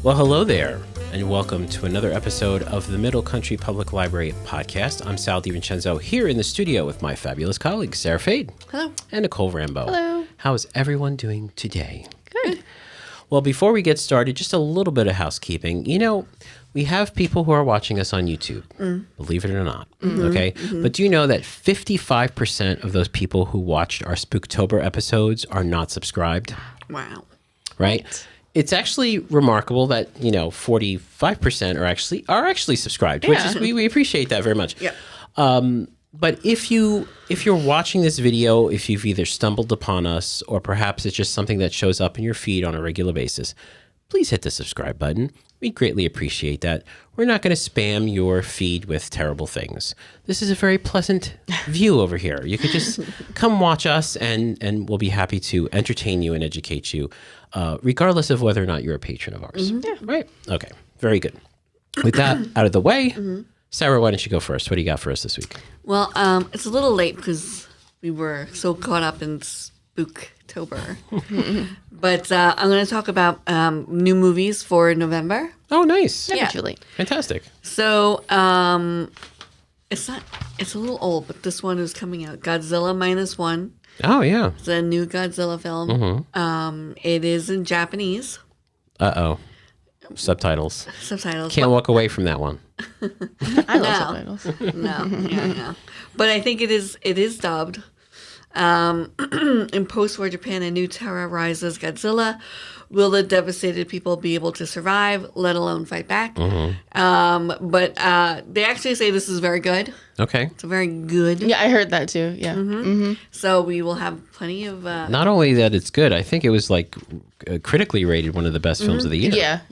Well, hello there, and welcome to another episode of the Middle Country Public Library podcast. I'm Sal DiVincenzo here in the studio with my fabulous colleagues, Sarah Fade. Hello. And Nicole Rambo. Hello. How is everyone doing today? Good. Well, before we get started, just a little bit of housekeeping. You know, we have people who are watching us on YouTube, believe it or not, okay? But do you know that 55% of those people who watched our Spooktober episodes are not subscribed? Wow. Right? It's actually remarkable that, 45% are actually subscribed, which is we appreciate that very much. Yeah. But if you're watching this video, if you've either stumbled upon us or perhaps it's just something that shows up in your feed on a regular basis, please hit the subscribe button. We'd greatly appreciate that. We're not going to spam your feed with terrible things. This is a very pleasant view over here. You could just come watch us and we'll be happy to entertain you and educate you, regardless of whether or not you're a patron of ours. Yeah. Right? Okay. Very good. With that out of the way, Sarah, why don't you go first? What do you got for us this week? Well, it's a little late because we were so caught up in Spooktober. But I'm going to talk about new movies for November. Oh, nice. Yeah. Actually. Fantastic. So it's a little old, but this one is coming out. Godzilla -1. Oh, yeah. It's a new Godzilla film. It is in Japanese. Uh-oh. Subtitles. Subtitles. Can't walk away from that one. I love subtitles. No. But I think it is dubbed. In post-war Japan, a new terror rises. Godzilla. Will the devastated people be able to survive, let alone fight back? But they actually say this is very good. Okay. It's a very good. Yeah, I heard that too. Yeah. So we will have plenty of. Not only that it's good, I think it was critically rated one of the best films of the year. Yeah.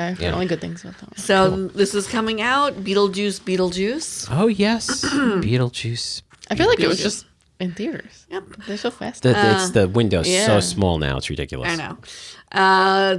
I've heard only good things about that one. So this is coming out. Beetlejuice. Oh, yes. Beetlejuice. I feel like it was just in theaters. Yep. They're so fast. It's the window's so yeah. small now. It's ridiculous. I know.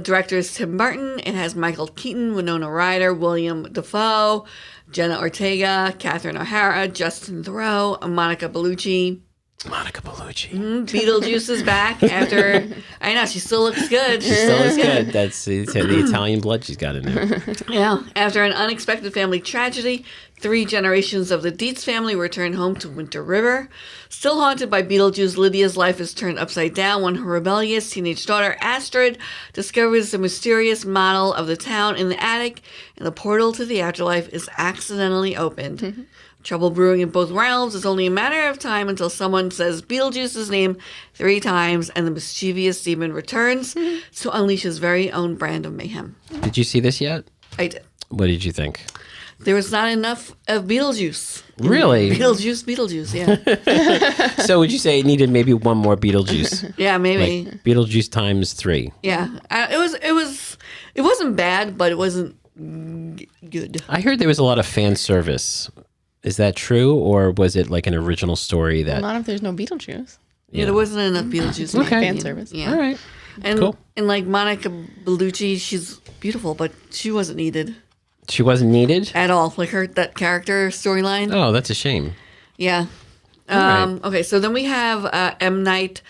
Director is Tim Burton. It has Michael Keaton, Winona Ryder, William Dafoe, Jenna Ortega, Catherine O'Hara, Justin Theroux, Monica Bellucci. Monica Bellucci. Beetlejuice is back after. I know, she still looks good. She still looks good. That's the Italian blood she's got in there. Yeah. After an unexpected family tragedy, 3 generations of the Dietz family return home to Winter River. Still haunted by Beetlejuice, Lydia's life is turned upside down when her rebellious teenage daughter, Astrid, discovers the mysterious model of the town in the attic, and the portal to the afterlife is accidentally opened. Trouble brewing in both realms. It's only a matter of time until someone says Beetlejuice's name 3 times and the mischievous demon returns to unleash his very own brand of mayhem. Did you see this yet? I did. What did you think? There was not enough of Beetlejuice. Really? Beetlejuice, yeah. So would you say it needed maybe one more Beetlejuice? Yeah, maybe. Like Beetlejuice times 3. Yeah. It wasn't bad, but it wasn't good. I heard there was a lot of fan service. Is that true, or was it like an original story that... Not if there's no Beetlejuice. Yeah, there wasn't enough Beetlejuice. in my Fan opinion. service. Yeah. All right. And, Cool. and like Monica Bellucci, she's beautiful, but she wasn't needed She wasn't needed? at all. Like that character storyline. Oh, that's a shame. Yeah. right. Okay, so then we have M. Night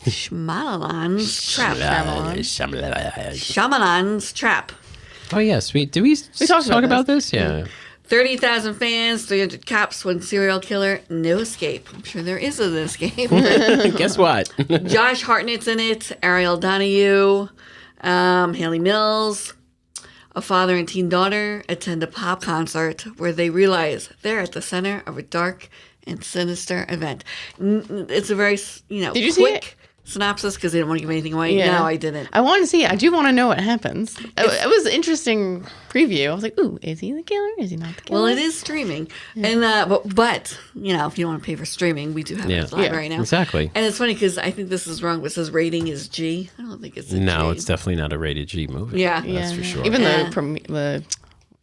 Shyamalan's Trap. Shyamalan's Trap. Oh, yes. Did we talked talk about about this? Yeah. 30,000 fans, 300 cops, 1 serial killer, no escape. I'm sure there is an escape. Guess what? Josh Hartnett's in it, Ariel Donahue, Haley Mills. A father and teen daughter attend a pop concert where they realize they're at the center of a dark and sinister event. It's a very, Did you see quick synopsis because they didn't want to give anything away. Yeah. No, I didn't. I want to see it. I do want to know what happens. It was an interesting preview. I was like, ooh, is he the killer? Is he not the killer? Well, it is streaming, and but if you want to pay for streaming, we do have it at the library now. Exactly. And it's funny because I think this is wrong. But it says rating is G. I don't think it's a No, G. it's definitely not a rated G movie. Yeah. That's for sure. Even Yeah. the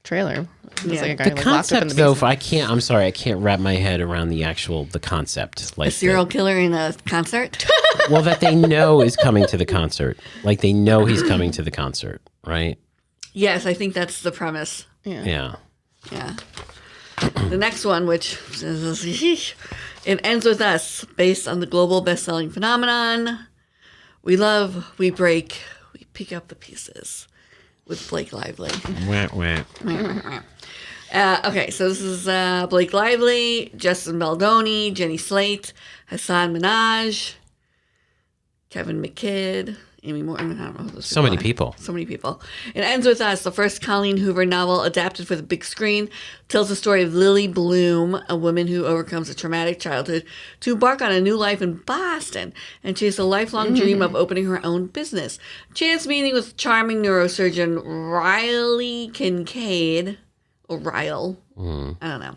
trailer. It was Yeah. like a guy The like, locked up in concept, the though, basement. I can't wrap my head around the concept. Like A serial killer in a concert. well, that they know is coming to the concert. Like they know he's coming to the concert, right? Yes, I think that's the premise. Yeah. Yeah. The next one, which it ends with us, based on the global best-selling phenomenon. We love, we break, we pick up the pieces. with Blake Lively. Wah, wah. Okay, so this is Blake Lively, Justin Baldoni, Jenny Slate, Hassan Minaj, Kevin McKidd, Amy Morton. I don't know who those So many are. people. So many people. It ends with us. The first Colleen Hoover novel adapted for the big screen tells the story of Lily Bloom, a woman who overcomes a traumatic childhood to embark on a new life in Boston and chase a lifelong dream of opening her own business. Chance meeting with charming neurosurgeon Riley Kincaid. Or Ryle. I don't know.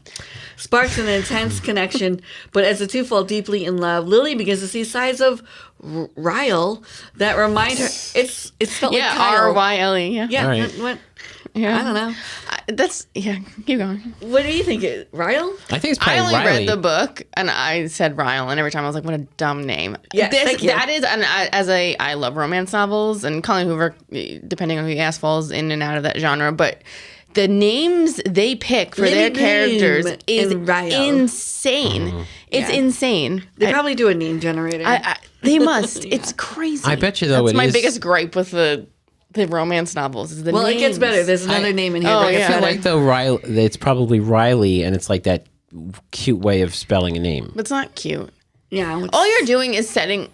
Sparks an intense connection, but as the two fall deeply in love, Lily begins to see sides of Ryle that remind her. It's spelled like Kyle. R-Y-L-E. Yeah. Yeah. All right. What? Yeah. I don't know. Keep going. What do you think? Ryle? I think it's I probably only Riley. read the book and I said Ryle, and every time I was like, what a dumb name. Yes, thank you. That is, and I love romance novels, and Colleen Hoover, depending on who you ask, falls in and out of that genre, but the names they pick for Lily their Bloom characters is and Ryle. insane. It's Yeah. insane. They probably do a name generator. They must. It's crazy. I bet you, though, That's it my is- biggest gripe with the romance novels. Is the well, it gets names. better. There's another name in here. Oh, that yeah. gets I feel better. like, though, Riley, it's probably Riley, and it's like that cute way of spelling a name. But it's not cute. Yeah. All you're doing is setting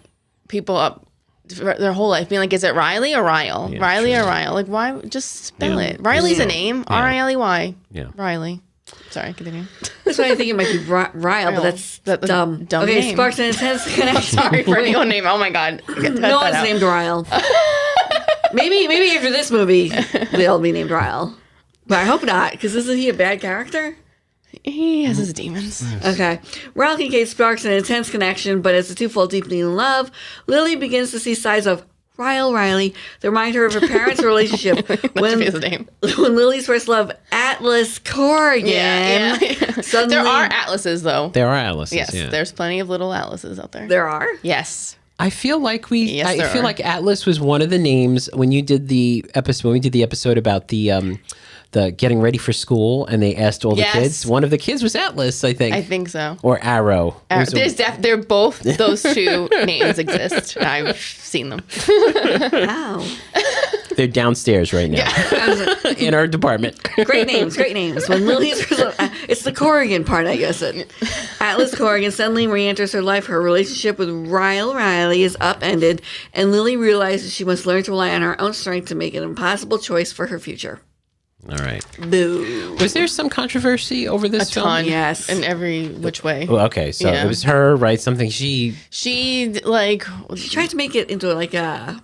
people up for their whole life, being like, is it Riley or Ryle? Yeah, Riley sure. or Ryle? Like, why? Just spell Yeah. it. Riley's Yeah. a name. R-I-L-E-Y. Yeah. Riley. Sorry, continue. That's why I think it might be Ryle, but that's That's a dumb. dumb okay, name. Sparks and Intense Connection. Sorry for anyone name. Oh my God. No one's named Ryle. maybe after this movie, they'll be named Ryle. But I hope not, because isn't he a bad character? He has his demons. Okay. Ryle Kincaid sparks an intense connection, but as the two fall deeply in love, Lily begins to see sides of Ryle Riley that remind her of her parents' relationship That should be his name. when Lily's first love, Atlas Corrigan. Yeah. Suddenly, There are atlases, though. There are Alice's. Yes, yeah. there's plenty of little atlases out there. There are. Yes. I feel like Yes, I there feel are. like Atlas was one of the names when you did the episode. When we did the episode about the getting ready for school, and they asked all the Yes. kids. One of the kids was Atlas, I think, I think so. or Arrow. It was a- They're both, those two names exist. I've seen them. Wow. they're downstairs right now in our department. Great names, great names. When Lily's first love, it's the Corrigan part, I guess. Atlas Corrigan suddenly re-enters her life. Her relationship with Ryle Riley is upended, and Lily realizes she must learn to rely on her own strength to make an impossible choice for her future. All right. Boo. Was there some controversy over this film? Ton. Yes. In every which way. Well, okay, so Yeah. it was her, right? Something she. She, like, She tried to make it into like a...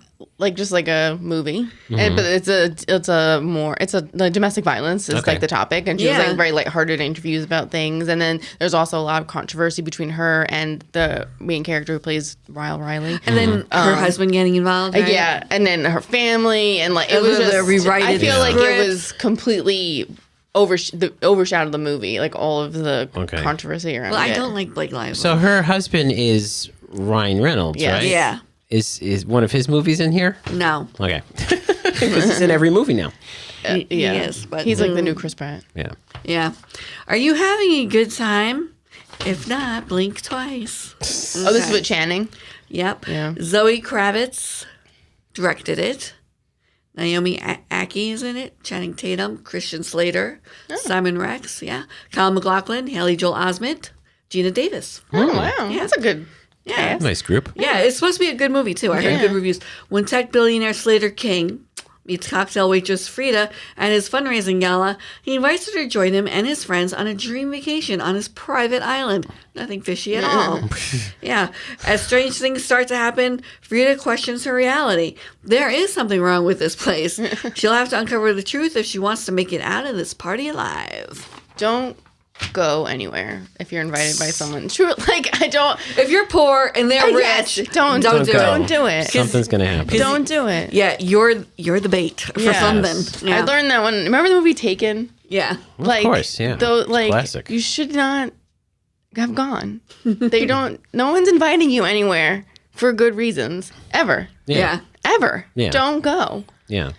just like a movie, Mm-hmm. and, but it's like domestic violence is Okay. like the topic, and she was Yeah. like very lighthearted interviews about things, and then there's also a lot of controversy between her and the main character who plays Ryle Riley. And then her husband getting involved, right? Yeah, and then her family, and like it And was then just. the rewrited I feel like script. it was completely overshadowed the movie, like all of the Okay. controversy around Well, it. I don't like Blake Lively. So her husband is Ryan Reynolds, Yes. right? Yeah. Is one of his movies in here? No. Okay. Because he's in every movie now. He is, but... He's like the new Chris Pratt. Yeah. Yeah. Are you having a good time? If not, blink twice. Oh, this is with Channing. Yep. Yeah. Zoe Kravitz directed it. Naomi Aki is in it. Channing Tatum, Christian Slater, Simon Rex, yeah. Kyle MacLachlan, Haley Joel Osment, Gina Davis. Oh wow, Yeah. that's a good. Yeah. Nice group. Yeah, it's supposed to be a good movie, too. I heard good reviews. When tech billionaire Slater King meets cocktail waitress Frida at his fundraising gala, he invites her to join him and his friends on a dream vacation on his private island. Nothing fishy at all. Yeah. As strange things start to happen, Frida questions her reality. There is something wrong with this place. She'll have to uncover the truth if she wants to make it out of this party alive. Don't go anywhere if you're invited by someone. True, like I don't. If you're poor and they're Yes, rich, don't do go. it. Don't do it. Something's going to happen. Don't do it. Yeah, you're the bait for Yes. something. Yeah. I learned that when. Remember the movie Taken? Yeah. Like, course, yeah. Though, like, Classic. you should not have gone. They don't. No one's inviting you anywhere for good reasons ever. Yeah. Ever. Yeah. Don't go. Yeah.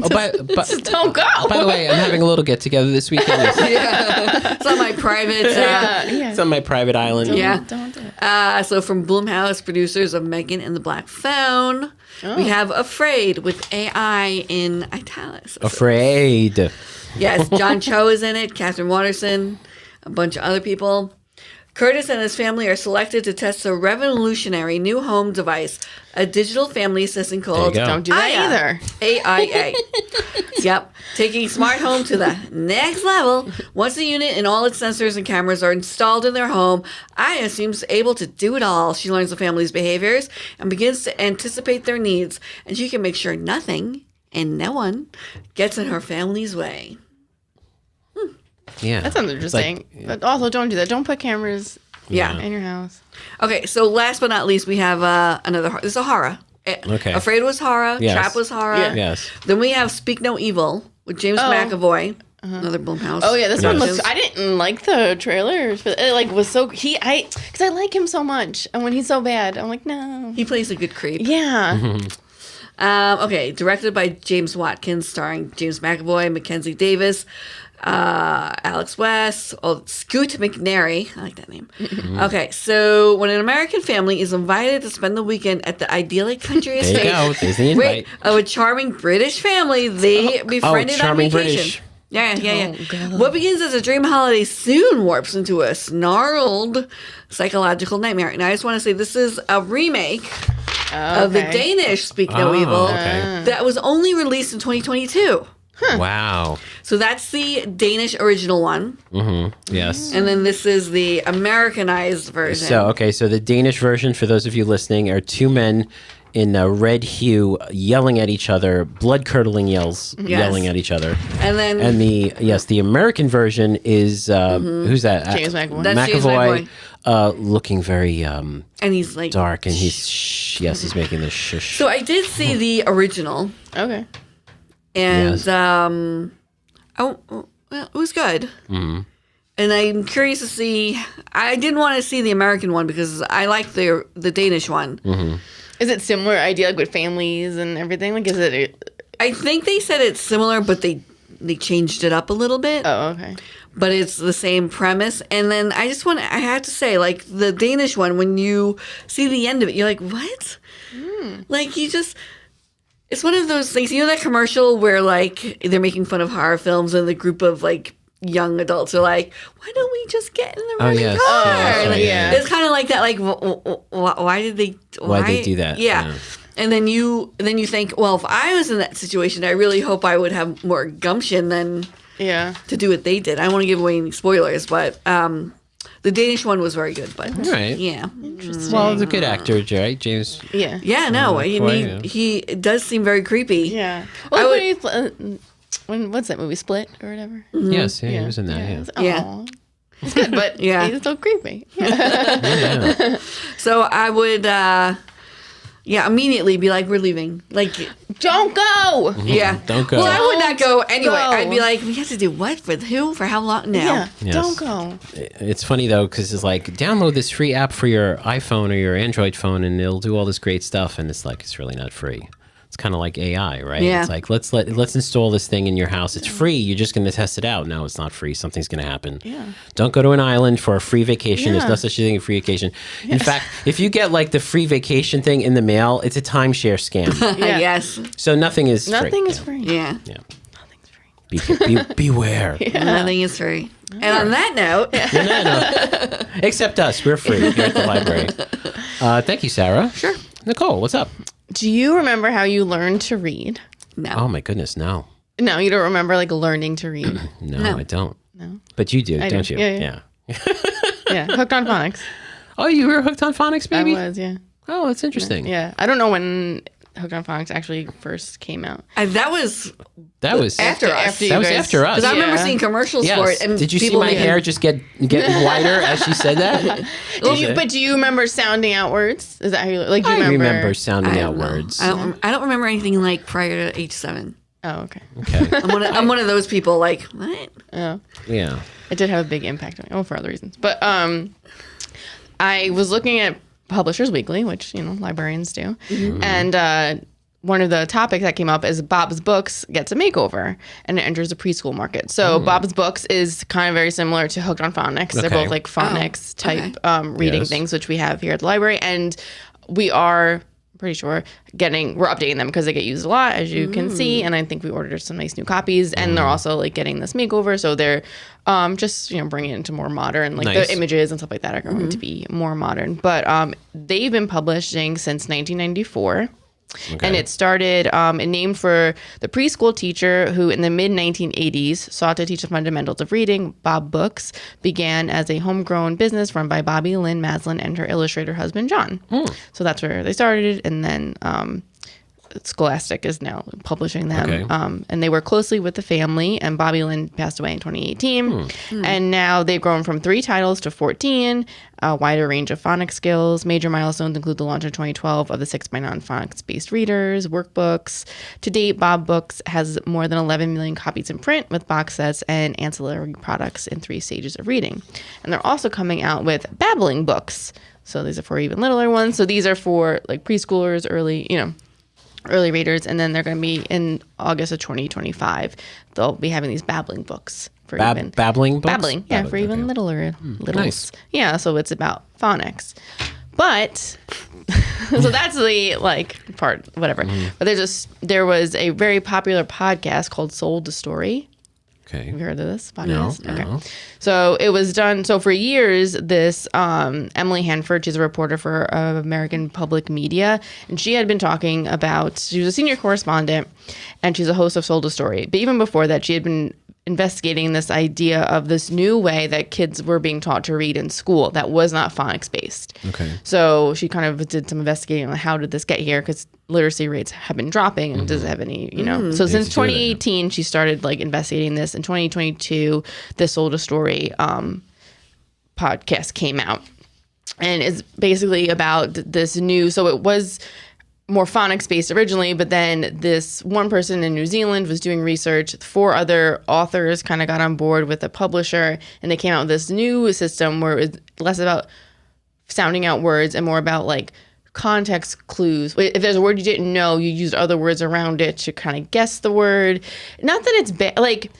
Oh, Don't go. by the way, I'm having a little get together this weekend. Yeah. It's on my private. It's on my private island. Yeah. Don't do it. So from Blumhouse, producers of Megan and the Black Phone, we have Afraid with AI in italics. Afraid. Yes, John Cho is in it, Catherine Watterson, a bunch of other people. Curtis and his family are selected to test a revolutionary new home device, a digital family assistant called There you go. Don't do that either. AIA. Yep. Taking smart home to the next level. Once the unit and all its sensors and cameras are installed in their home, Aya seems able to do it all. She learns the family's behaviors and begins to anticipate their needs, and she can make sure nothing and no one gets in her family's way. Yeah. That sounds interesting. But also, don't do that. Don't put cameras Yeah. in your house. Okay, so last but not least, we have another. This is a horror. Okay. Afraid was horror. Yes. Trap was horror. Yeah. Yes. Then we have Speak No Evil with James McAvoy, another Blumhouse. Oh yeah, this one Yes. looks. I didn't like the trailers, but it like was so because I like him so much, and when he's so bad, I'm like no. He plays a good creep. Yeah. Okay, directed by James Watkins, starring James McAvoy, Mackenzie Davis, Alex West, Scoot McNairy. I like that name. Okay, so when an American family is invited to spend the weekend at the idyllic country There you estate go. There's the invite. of a charming British family, they befriended on charming vacation. British. Yeah. What begins as a dream holiday soon warps into a snarled psychological nightmare. And I just want to say this is a remake of the Danish Speak No Evil okay. that was only released in 2022. Wow. So that's the Danish original one. Yes. And then this is the Americanized version. So the Danish version, for those of you listening, are two men in a red hue yelling at each other, blood-curdling yells, yelling at each other. And then And the American version is who's that? James McAvoy. That's James McAvoy. Looking very and he's like dark, and he's making this shush. So I did see the original, Okay. and Yes. well, it was good. Mm-hmm. And I'm curious to see. I didn't want to see the American one because I like the Danish one. Mm-hmm. Is it similar idea like with families and everything? Like, is it? I think they said it's similar, but they changed it up a little bit. Oh, okay. But it's the same premise. And then I have to say, like the Danish one, when you see the end of it, you're like, what? Like it's one of those things. You know that commercial where like they're making fun of horror films and the group of like young adults are like, why don't we just get in the running yes. car? Yes, Like, yeah. It's kind of like that. Like, why did they? Why'd they do that? Yeah. Yeah. And then you think, well, if I was in that situation, I really hope I would have more gumption than Yeah. to do what they did. I don't want to give away any spoilers, but the Danish one was very good. But All right. yeah, Well, it's a good actor, right? James. Yeah. yeah, no, McAvoy, he does seem very creepy. Yeah. I Well, would- what's that movie? Split or whatever. Yes, he was in that. Yeah. Yeah. Aw. It's good, but Yeah. he's still creepy. Yeah. So I would, immediately be like, we're leaving. Like, Don't go. yeah, Don't go. Well, I would not go anyway. Go. I'd be like, we have to do what for who for how long now? Yeah. Yes. Don't go. It's funny though, because it's like download this free app for your iPhone or your Android phone, and it'll do all this great stuff. And it's like it's really not free. It's kind of like AI, right? Yeah. It's like let's install this thing in your house. It's free. You're just going to test it out. No, it's not free. Something's going to happen. Yeah. Don't go to an island for a free vacation. There's Yeah. no such thing as a free vacation. In fact, if you get like the free vacation thing in the mail, it's a timeshare scam. Yeah. Yes. So nothing is Nothing free. is free. Yeah. Yeah. Nothing's free. Beware. Nothing is free. And on that note, Except us. We're free here at the library. Thank you, Sarah. Sure. Nicole, what's up? Do you remember how you learned to read? no. Oh my goodness, no. No, you don't remember like learning to read. No, I don't. No. But you do, I don't do. you? Yeah. Yeah, hooked on phonics. Oh, you were hooked on phonics, baby? I was, yeah. Oh, that's interesting. Yeah. I don't know when Hooked on Phonics actually first came out. That was That was After us. After you that was guys- after us. because I remember Yeah. seeing commercials Yes. for it. And Did you see people my making- hair just get whiter as she said that? But do you remember sounding out words? Is that how you like? Do you I remember? remember sounding I out don't know. words. I don't remember anything like prior to age 7. Oh, okay. Okay. I'm one of those people. Like what? Oh, Yeah. it did have a big impact on me. Oh, for other reasons. But I was looking at Publishers Weekly, which librarians do, and one of the topics that came up is Bob's Books gets a makeover and it enters the preschool market. So Bob's Books is kind of very similar to Hooked on Phonics. They're both like phonics type reading things, which we have here at the library. And we are pretty sure we're updating them because they get used a lot, as you can see. And I think we ordered some nice new copies, and they're also like getting this makeover. So they're just, bringing it into more modern, like the images and stuff like that are going to be more modern. But they've been publishing since 1994. Okay. And it started and named for the preschool teacher who in the mid-1980s sought to teach the fundamentals of reading. Bob Books began as a homegrown business run by Bobby Lynn Maslin and her illustrator husband, John. So that's where they started. And then Scholastic is now publishing them. Okay. And they work closely with the family. And Bobby Lynn passed away in 2018. And now they've grown from 3 titles to 14, a wider range of phonics skills. Major milestones include the launch in 2012 of the 6x9 phonics-based readers, workbooks. To date, Bob Books has more than 11 million copies in print with box sets and ancillary products in 3 stages of reading. And they're also coming out with babbling books. So these are for even littler ones. So these are for like preschoolers, early readers, and then they're going to be in August of 2025. They'll be having these babbling books for babbling books? Babbling, yeah, for even littles. Nice. Yeah, so it's about phonics. But so that's the part, whatever. But there was a very popular podcast called Sold a Story. Okay. Have you heard of this podcast? No. Okay. So it was done. So for years, this Emily Hanford, she's a reporter for American Public Media, and she had been talking about. She was a senior correspondent, and she's a host of Sold a Story. But even before that, she had been investigating this idea of this new way that kids were being taught to read in school that was not phonics based. Okay. So she kind of did some investigating on how did this get here, because literacy rates have been dropping, and does it have any, So since 2018, she started investigating this. In 2022, this Sold a Story podcast came out, and it's basically about this new. So it was more phonics based originally, but then this one person in New Zealand was doing research. 4 other authors kind of got on board with a publisher, and they came out with this new system where it was less about sounding out words and more about context clues. If there's a word you didn't know, you used other words around it to kind of guess the word. Not that it's bad, like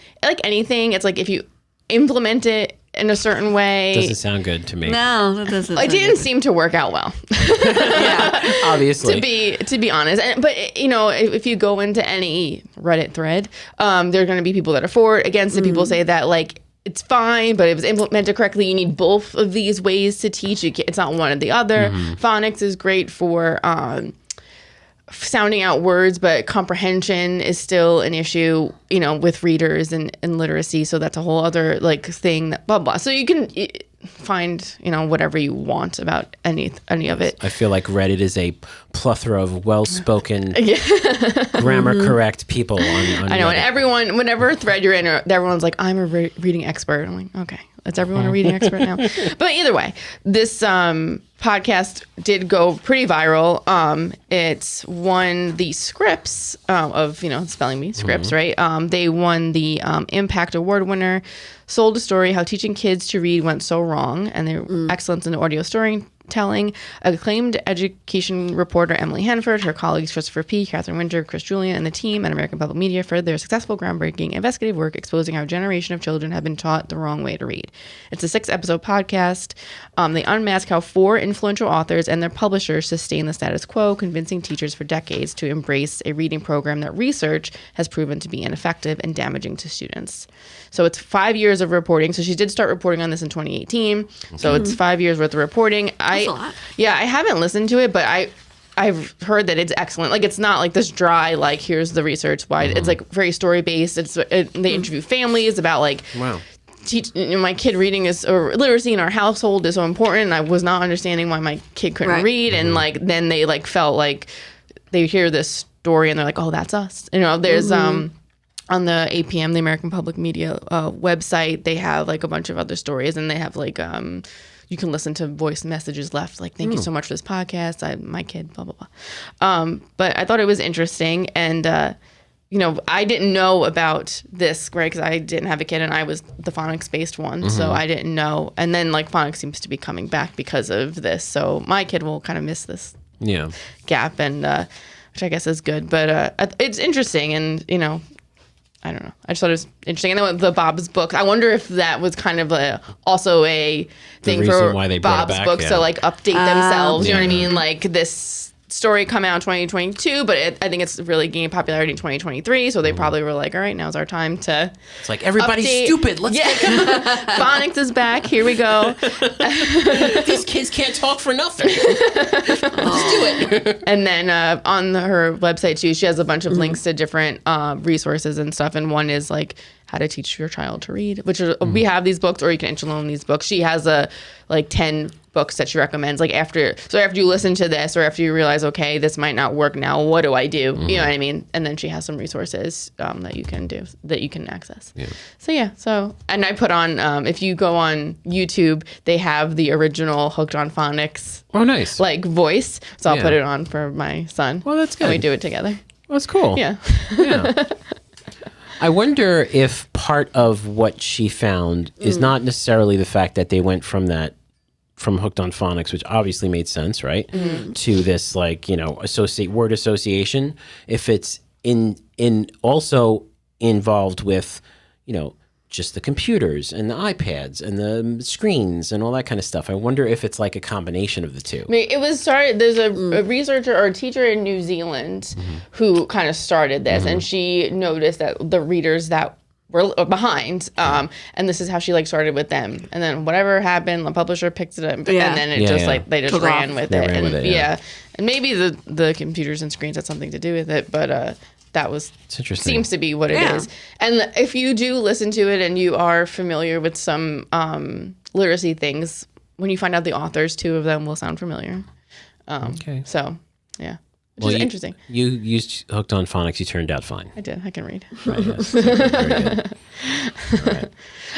anything, it's if you implement it in a certain way. Doesn't sound good to me. No, that doesn't. It didn't seem to work out well. Yeah, obviously. To be honest, but if you go into any Reddit thread, there are going to be people that are for it, against it. People say that it's fine, but if it was implemented correctly, you need both of these ways to teach. It's not one or the other. Phonics is great for sounding out words, but comprehension is still an issue, with readers and literacy. So that's a whole other thing that blah, blah. So you can find, whatever you want about any of it. I feel like Reddit is a plethora of well-spoken, grammar correct people on I know, Reddit. and everyone, whenever thread you're in, everyone's like, I'm a reading expert. I'm like, okay, is everyone a reading expert now? But either way, this podcast did go pretty viral. It's won the Scripps of, spelling bee, Scripps, right? They won the Impact Award winner, Sold a Story, How Teaching Kids to Read Went So Wrong, and their excellence in audio storytelling. Acclaimed education reporter Emily Hanford, her colleagues Christopher P., Catherine Winter, Chris Julian, and the team at American Public Media for their successful, groundbreaking, investigative work exposing how a generation of children have been taught the wrong way to read. It's a 6-episode podcast. They unmask how 4 influential authors and their publishers sustain the status quo, convincing teachers for decades to embrace a reading program that research has proven to be ineffective and damaging to students. So it's 5 years of reporting. So she did start reporting on this in 2018. So it's 5 years worth of reporting. That's a lot. Yeah, I haven't listened to it, but I've heard that it's excellent. It's not this dry, here's the research. Why it's very story based. They interview families about wow. My kid reading or literacy in our household is so important. And I was not understanding why my kid couldn't read. And then they felt they hear this story and they're like, oh, that's us. There's on the APM, the American Public Media website, they have a bunch of other stories, and they have you can listen to voice messages left thank you so much for this podcast. My kid, blah, blah, blah. But I thought it was interesting. And, I didn't know about this, right? Because I didn't have a kid and I was the phonics-based one. So I didn't know. And then phonics seems to be coming back because of this. So my kid will kind of miss this gap. And which I guess is good. But it's interesting, and I don't know. I just thought it was interesting. And then with the Bob's book, I wonder if that was kind of also a thing for why they brought it Bob's back, books yeah. to like update themselves. You know what I Yeah. mean? Like this story come out in 2022, but I think it's really gaining popularity in 2023. So they probably were like, all right, now's our time to. It's like everybody's update. stupid. Let's Phonics is back. Here we go. these kids can't talk for nothing. Let's do it. And then on her website too, she has a bunch of links to different resources and stuff. And one is like how to teach your child to read, which is, we have these books, or you can interloan these books. She has 10 books that she recommends. Like after you listen to this, or after you realize, okay, this might not work now, what do I do? You know what I mean? And then she has some resources that you can access. Yeah. And I put on, if you go on YouTube, they have the original Hooked on Phonics. Oh, nice. Like voice. So I'll put it on for my son. Well, that's good. And we do it together. Well, that's cool. Yeah. Yeah. I wonder if part of what she found is not necessarily the fact that they went from Hooked on Phonics, which obviously made sense, right? To this word association. If it's in also involved with, just the computers and the iPads and the screens and all that kind of stuff. I wonder if it's like a combination of the two. I mean, it was started. There's a researcher or a teacher in New Zealand who kind of started this, and she noticed that the readers that were behind, and this is how she started with them, and then whatever happened, the publisher picked it up, and then it they just ran with it, and maybe the computers and screens had something to do with it, but. That seems to be what it is. And if you do listen to it and you are familiar with some literacy things, when you find out the authors, 2 of them will sound familiar. Okay. So, yeah. Which is interesting. You used Hooked on Phonics. You turned out fine. I did. I can read. Right, yes. Very good. All right.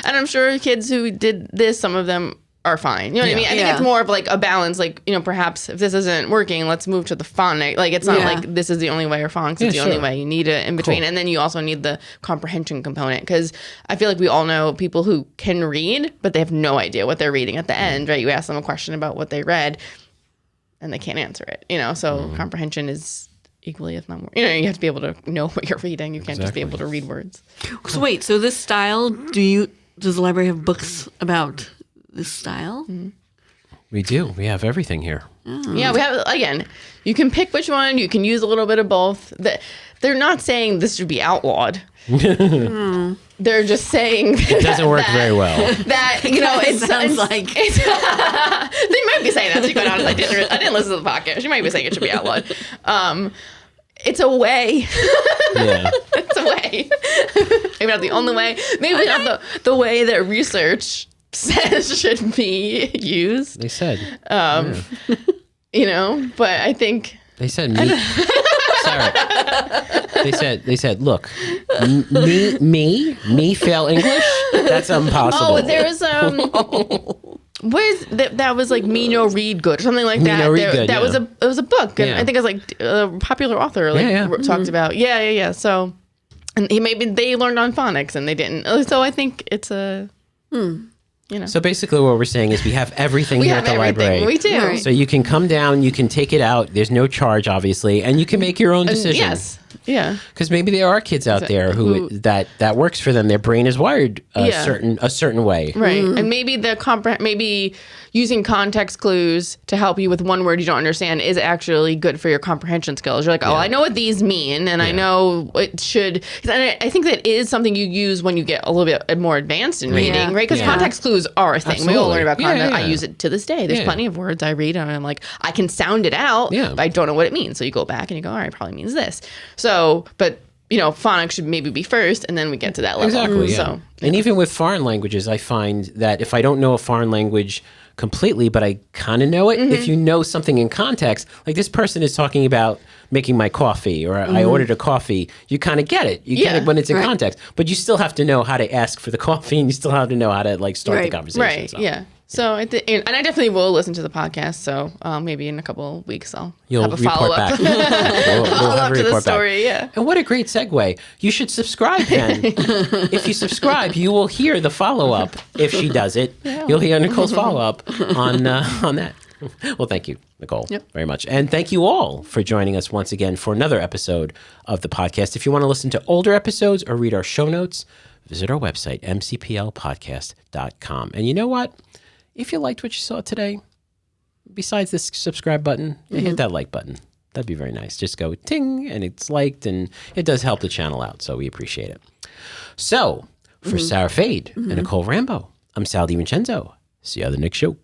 And I'm sure kids who did this, some of them are fine. You know what I mean? I think it's more of a balance. Perhaps if this isn't working, let's move to the phonic. It's not like this is the only way, or phonics is the only way. You need it in between. Cool. And then you also need the comprehension component, because I feel like we all know people who can read, but they have no idea what they're reading at the end, right? You ask them a question about what they read and they can't answer it, so comprehension is equally, if not more. You have to be able to know what you're reading. You can't just be able to read words. So wait, so this style, does the library have books about this style? We do. We have everything here. Yeah, we have, again, you can pick which one. You can use a little bit of both. They're not saying this should be outlawed. They're just saying it doesn't work very well. That, it sounds like they might be saying that, to be quite honest. I didn't listen to the podcast. She might be saying it should be outlawed. It's a way. Yeah. It's a way. Maybe not the only way. Maybe not the way that research says should be used. They said. But I think they said Sarah. They said, look, me fail English? That's impossible. Oh, there was what is that was like Me No Read Good or something like that. No Read Good, that was it was a book, and Yeah. I think it was a popular author talked about. Yeah. So, and they learned on phonics and they didn't. So I think it's a. So basically what we're saying is we have everything here at the library. We do. Right. So you can come down, you can take it out. There's no charge, obviously, and you can make your own decision. Yes. Yeah. Because maybe there are kids out there who that works for them. Their brain is wired a certain way. Right. And maybe maybe using context clues to help you with one word you don't understand is actually good for your comprehension skills. You're like, I know what these mean, and I know it should. And I think that is something you use when you get a little bit more advanced in reading, right? Because context clues are a thing. Absolutely. We all learn about context. Yeah. I use it to this day. There's plenty of words I read, and I'm like, I can sound it out, but I don't know what it means. So you go back and you go, all right, it probably means this. So, but phonics should maybe be first, and then we get to that level. Exactly. Yeah. So, and even with foreign languages, I find that if I don't know a foreign language completely, but I kind of know it, if you know something in context, like this person is talking about making my coffee, or I ordered a coffee, you kind of get it. You get it when it's in context, but you still have to know how to ask for the coffee, and you still have to know how to start the conversation. Right. So. Yeah. So and I definitely will listen to the podcast. So maybe in a couple of weeks You'll have a follow up. We'll have a report the story. back. Yeah. And what a great segue! You should subscribe then. If you subscribe, you will hear the follow up. If she does it, you'll hear Nicole's follow up on that. Well, thank you, Nicole, very much. And thank you all for joining us once again for another episode of the podcast. If you want to listen to older episodes or read our show notes, visit our website, mcplpodcast.com. And you know what? If you liked what you saw today, besides this subscribe button, hit that like button. That'd be very nice. Just go ting, and it's liked, and it does help the channel out, so we appreciate it. So, for Sara Fade and Nicole Rambo, I'm Sal DiVincenzo. See you on the next show.